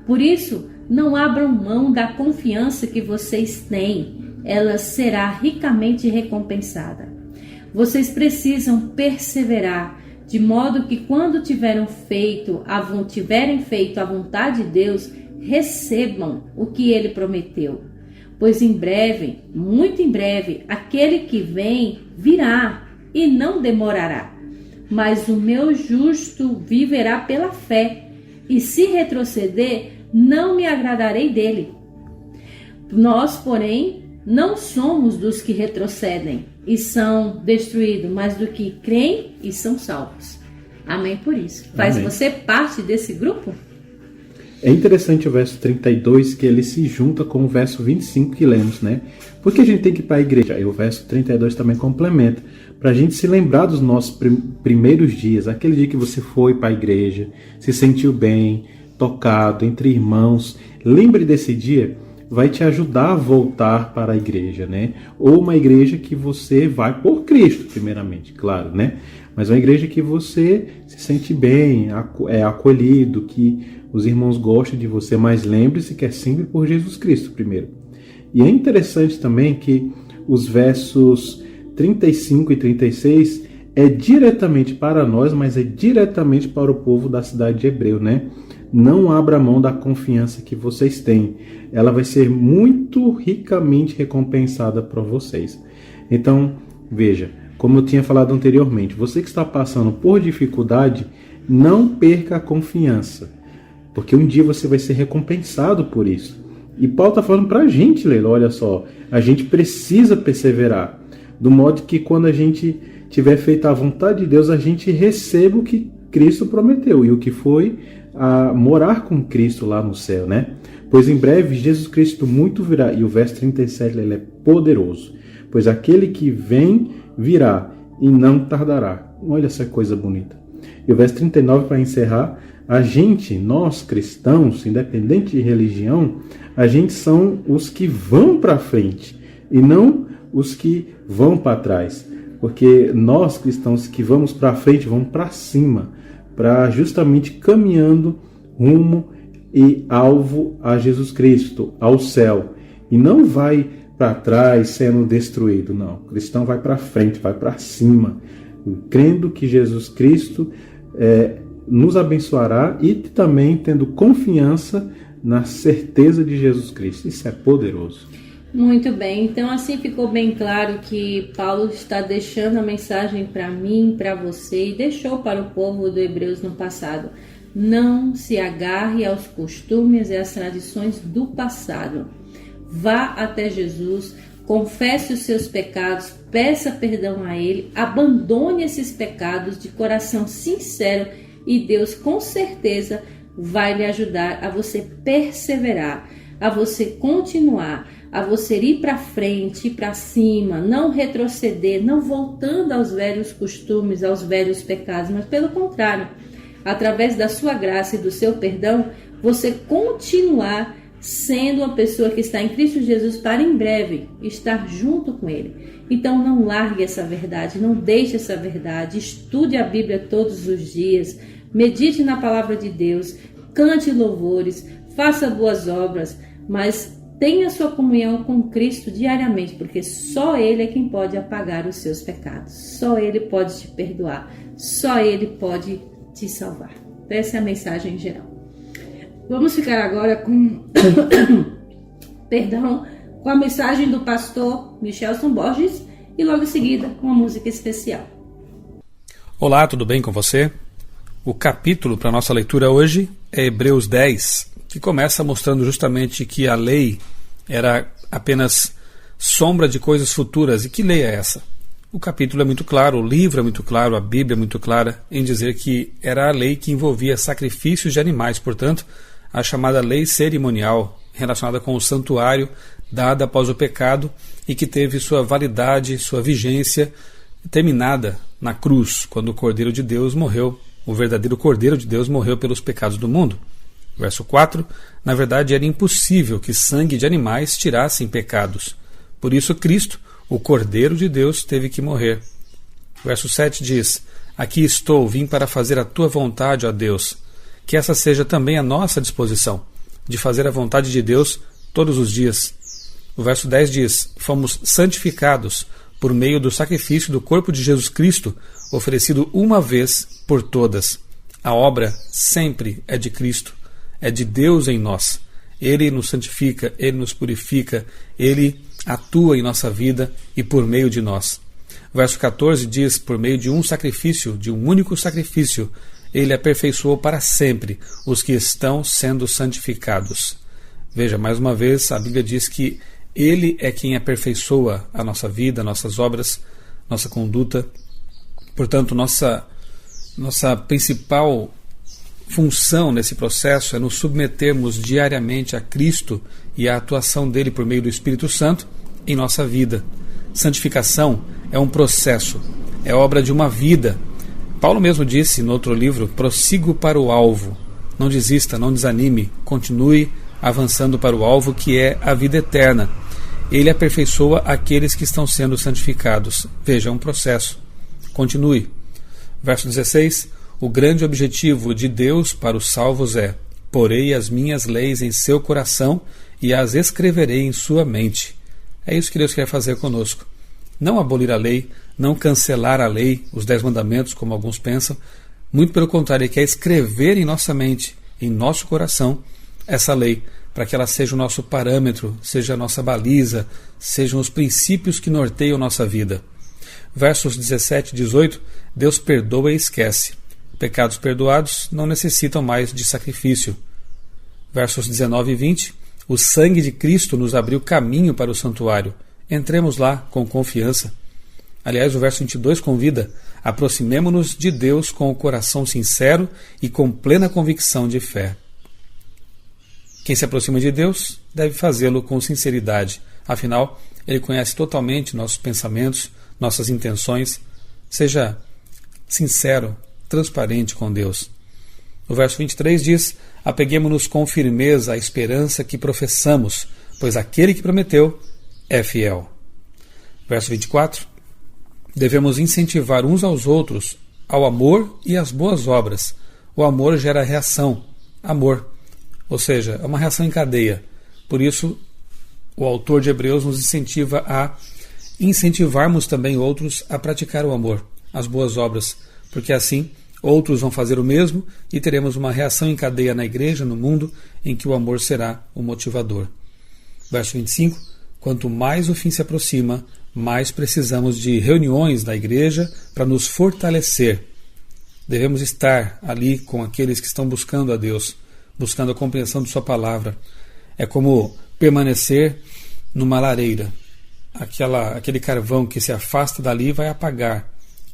Por isso, não abram mão da confiança que vocês têm, ela será ricamente recompensada. Vocês precisam perseverar, de modo que quando tiverem feito a vontade de Deus, recebam o que ele prometeu. Pois em breve, muito em breve, aquele que vem virá e não demorará. Mas o meu justo viverá pela fé, e se retroceder, não me agradarei dele. Nós, porém, não somos dos que retrocedem e são destruídos, mas do que creem e são salvos. Amém por isso. Faz Amém. você parte desse grupo? É interessante o verso 32, que ele se junta com o verso 25 que lemos, né? Porque a gente tem que ir para a igreja. E o verso 32 também complementa, para a gente se lembrar dos nossos primeiros dias, aquele dia que você foi para a igreja, se sentiu bem, tocado, entre irmãos. Lembre desse dia, vai te ajudar a voltar para a igreja, né? Ou uma igreja que você vai por Cristo, primeiramente, claro, né? Mas uma igreja que você se sente bem, é acolhido, que os irmãos gostam de você, mas lembre-se que é sempre por Jesus Cristo primeiro. E é interessante também que os versos 35 e 36 é diretamente para nós, mas é diretamente para o povo da cidade de Hebreu, né? Não abra mão da confiança que vocês têm. Ela vai ser muito ricamente recompensada para vocês. Então, veja, como eu tinha falado anteriormente, você que está passando por dificuldade, não perca a confiança, porque um dia você vai ser recompensado por isso. E Paulo está falando para a gente, Leila, olha só, a gente precisa perseverar, do modo que quando a gente tiver feito a vontade de Deus, a gente receba o que Cristo prometeu, e o que foi a morar com Cristo lá no céu, né? Pois em breve Jesus Cristo muito virá, e o verso 37 ele é poderoso, pois aquele que vem virá e não tardará. Olha essa coisa bonita. E o verso 39, para encerrar, a gente, nós cristãos, independente de religião, a gente são os que vão para frente e não os que vão para trás, porque nós cristãos que vamos para frente, vamos para cima, para justamente caminhando rumo e alvo a Jesus Cristo, ao céu, e não vai para trás sendo destruído, não. O cristão vai para frente, vai para cima, crendo que Jesus Cristo nos abençoará e também tendo confiança na certeza de Jesus Cristo. Isso é poderoso. Muito bem, então assim ficou bem claro que Paulo está deixando a mensagem para mim, para você, e deixou para o povo do Hebreus no passado. Não se agarre aos costumes e às tradições do passado. Vá até Jesus, confesse os seus pecados, peça perdão a Ele, abandone esses pecados de coração sincero e Deus com certeza vai lhe ajudar a você perseverar, a você continuar, a você ir para frente, ir para cima, não retroceder, não voltando aos velhos costumes, aos velhos pecados, mas pelo contrário, através da sua graça e do seu perdão, você continuar sendo uma pessoa que está em Cristo Jesus para em breve estar junto com Ele. Então não largue essa verdade, não deixe essa verdade, estude a Bíblia todos os dias, medite na palavra de Deus, cante louvores, faça boas obras, mas tenha sua comunhão com Cristo diariamente, porque só Ele é quem pode apagar os seus pecados, só Ele pode te perdoar, só Ele pode te salvar. Essa é a mensagem em geral. Vamos ficar agora com com a mensagem do pastor Michelson Borges e logo em seguida uma música especial. Olá, tudo bem com você? O capítulo para nossa leitura hoje é Hebreus 10, que começa mostrando justamente que a lei era apenas sombra de coisas futuras. E que lei é essa? O capítulo é muito claro, o livro é muito claro, a Bíblia é muito clara em dizer que era a lei que envolvia sacrifícios de animais, portanto, a chamada lei cerimonial relacionada com o santuário dada após o pecado e que teve sua validade, sua vigência terminada na cruz, quando o Cordeiro de Deus morreu, o verdadeiro Cordeiro de Deus morreu pelos pecados do mundo. Verso 4, na verdade era impossível que sangue de animais tirassem pecados. Por isso Cristo, o Cordeiro de Deus, teve que morrer. Verso 7 diz, aqui estou, vim para fazer a tua vontade, ó Deus. Que essa seja também a nossa disposição, de fazer a vontade de Deus todos os dias. O verso 10 diz, fomos santificados por meio do sacrifício do corpo de Jesus Cristo, oferecido uma vez por todas. A obra sempre é de Cristo, é de Deus em nós. Ele nos santifica, Ele nos purifica, Ele atua em nossa vida e por meio de nós. O verso 14 diz, por meio de um sacrifício, de um único sacrifício, Ele aperfeiçoou para sempre os que estão sendo santificados. Veja, mais uma vez, a Bíblia diz que Ele é quem aperfeiçoa a nossa vida, nossas obras, nossa conduta. Portanto, nossa principal função nesse processo é nos submetermos diariamente a Cristo e à atuação dele por meio do Espírito Santo em nossa vida. Santificação é um processo, é obra de uma vida. Paulo mesmo disse no outro livro, prossigo para o alvo. Não desista, não desanime, continue avançando para o alvo que é a vida eterna. Ele aperfeiçoa aqueles que estão sendo santificados. Veja, é um processo. Continue. Verso 16, o grande objetivo de Deus para os salvos é, porei as minhas leis em seu coração e as escreverei em sua mente. É isso que Deus quer fazer conosco. Não abolir a lei, não cancelar a lei, os 10 mandamentos, como alguns pensam. Muito pelo contrário, Ele quer escrever em nossa mente, em nosso coração, essa lei, para que ela seja o nosso parâmetro, seja a nossa baliza, sejam os princípios que norteiam nossa vida. Versos 17 e 18, Deus perdoa e esquece. Pecados perdoados não necessitam mais de sacrifício. Versos 19 e 20, o sangue de Cristo nos abriu caminho para o santuário. Entremos lá com confiança. Aliás, o verso 22 convida, aproximemo-nos de Deus com o coração sincero e com plena convicção de fé. Quem se aproxima de Deus deve fazê-lo com sinceridade. Afinal, Ele conhece totalmente nossos pensamentos, nossas intenções. Seja sincero, transparente com Deus. O verso 23 diz, apeguemo-nos com firmeza à esperança que professamos, pois aquele que prometeu é fiel. Verso 24, devemos incentivar uns aos outros ao amor e às boas obras. O amor gera reação, amor. Ou seja, é uma reação em cadeia. Por isso, o autor de Hebreus nos incentiva a incentivarmos também outros a praticar o amor, as boas obras, porque assim outros vão fazer o mesmo e teremos uma reação em cadeia na igreja, no mundo, em que o amor será o motivador. Verso 25, Quanto mais o fim se aproxima, mais precisamos de reuniões na igreja para nos fortalecer. Devemos estar ali com aqueles que estão buscando a Deus, buscando a compreensão de sua palavra. É como permanecer numa lareira. Aquele carvão que se afasta dali vai apagar,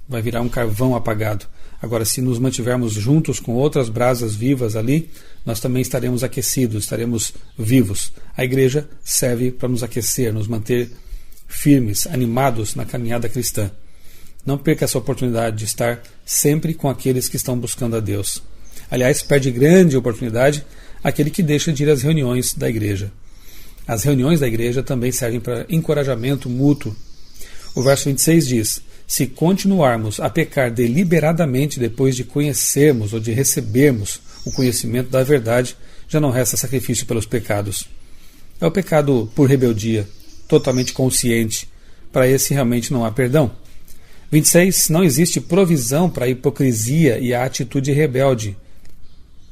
vai virar um carvão apagado. Agora, se nos mantivermos juntos com outras brasas vivas ali, nós também estaremos aquecidos, estaremos vivos. A igreja serve para nos aquecer, nos manter firmes, animados na caminhada cristã. Não perca essa oportunidade de estar sempre com aqueles que estão buscando a Deus. Aliás, perde grande oportunidade aquele que deixa de ir às reuniões da igreja. As reuniões da igreja também servem para encorajamento mútuo. O verso 26 diz: se continuarmos a pecar deliberadamente depois de conhecermos ou de recebermos o conhecimento da verdade, já não resta sacrifício pelos pecados. É o pecado por rebeldia, totalmente consciente. Para esse realmente não há perdão. 26. Não existe provisão para a hipocrisia e a atitude rebelde.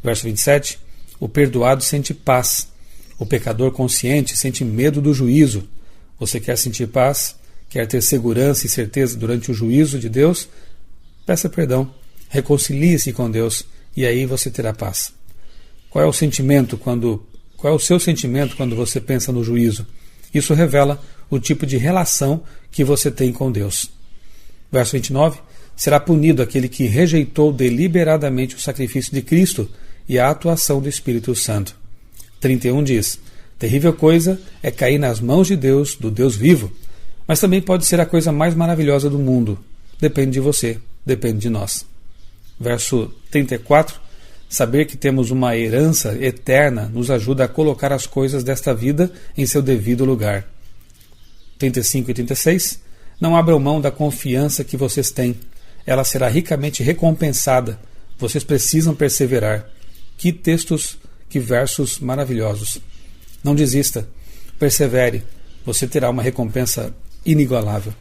Verso 27. O perdoado sente paz. O pecador consciente sente medo do juízo. Você quer sentir paz? Quer ter segurança e certeza durante o juízo de Deus? Peça perdão. Reconcilie-se com Deus e aí você terá paz. Qual é o seu sentimento quando você pensa no juízo? Isso revela o tipo de relação que você tem com Deus. Verso 29. Será punido aquele que rejeitou deliberadamente o sacrifício de Cristo e a atuação do Espírito Santo. 31 diz: terrível coisa é cair nas mãos de Deus, do Deus vivo, mas também pode ser a coisa mais maravilhosa do mundo. Depende de você, depende de nós. Verso 34. Saber que temos uma herança eterna nos ajuda a colocar as coisas desta vida em seu devido lugar. 35 e 36. Não abram mão da confiança que vocês têm. Ela será ricamente recompensada. Vocês precisam perseverar. Que textos, que versos maravilhosos. Não desista. Persevere. Você terá uma recompensa inigualável.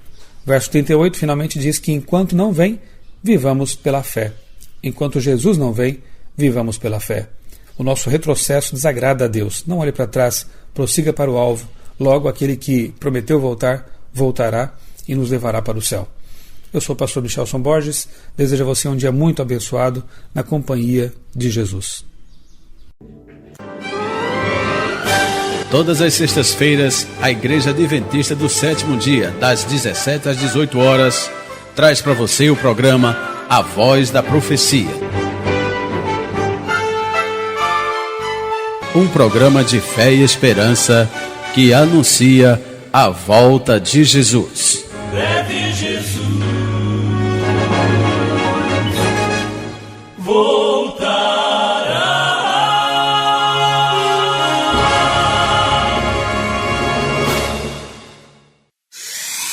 Verso 38 finalmente diz que enquanto não vem, vivamos pela fé. Enquanto Jesus não vem, vivamos pela fé. O nosso retrocesso desagrada a Deus. Não olhe para trás, prossiga para o alvo. Logo aquele que prometeu voltar, voltará e nos levará para o céu. Eu sou o pastor Michelson Borges, desejo a você um dia muito abençoado na companhia de Jesus. Todas as sextas-feiras, a Igreja Adventista do Sétimo Dia, das 17 às 18 horas, traz para você o programa A Voz da Profecia. Um programa de fé e esperança que anuncia a volta de Jesus. Breve Jesus voltará.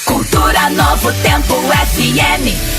Cultura Novo Tempo FM.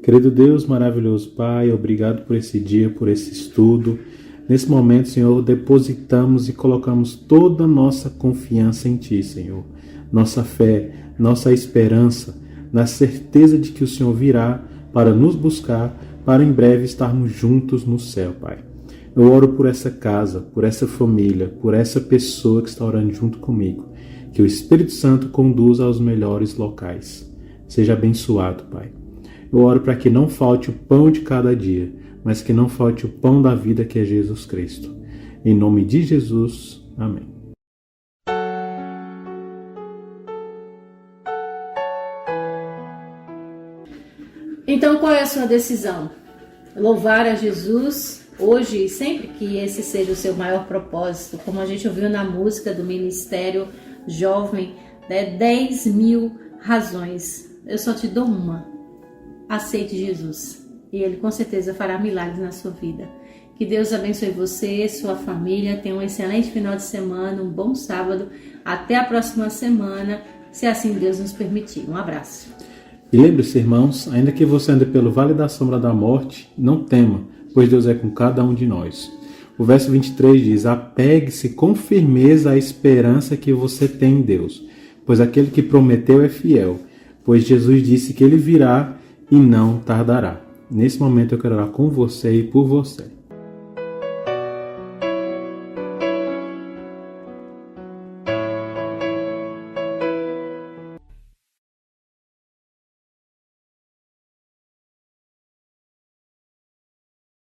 Querido Deus, maravilhoso Pai, obrigado por esse dia, por esse estudo. Nesse momento, Senhor, depositamos e colocamos toda a nossa confiança em Ti, Senhor. Nossa fé, nossa esperança, na certeza de que o Senhor virá para nos buscar, para em breve estarmos juntos no céu, Pai. Eu oro por essa casa, por essa família, por essa pessoa que está orando junto comigo. Que o Espírito Santo conduza aos melhores locais. Seja abençoado, Pai. Eu oro para que não falte o pão de cada dia, mas que não falte o pão da vida, que é Jesus Cristo. Em nome de Jesus, amém. Então, qual é a sua decisão? Louvar a Jesus hoje e sempre que esse seja o seu maior propósito, como a gente ouviu na música do Ministério Jovem, 10.000 razões. Eu só te dou uma. Aceite Jesus e Ele com certeza fará milagres na sua vida. Que Deus abençoe você, sua família, tenha um excelente final de semana, um bom sábado. Até a próxima semana, se assim Deus nos permitir. Um abraço. E lembre-se, irmãos, ainda que você ande pelo vale da sombra da morte, não tema, pois Deus é com cada um de nós. O verso 23 diz: apegue-se com firmeza à esperança que você tem em Deus, pois aquele que prometeu é fiel, pois Jesus disse que Ele virá e não tardará. Nesse momento eu quero orar com você e por você.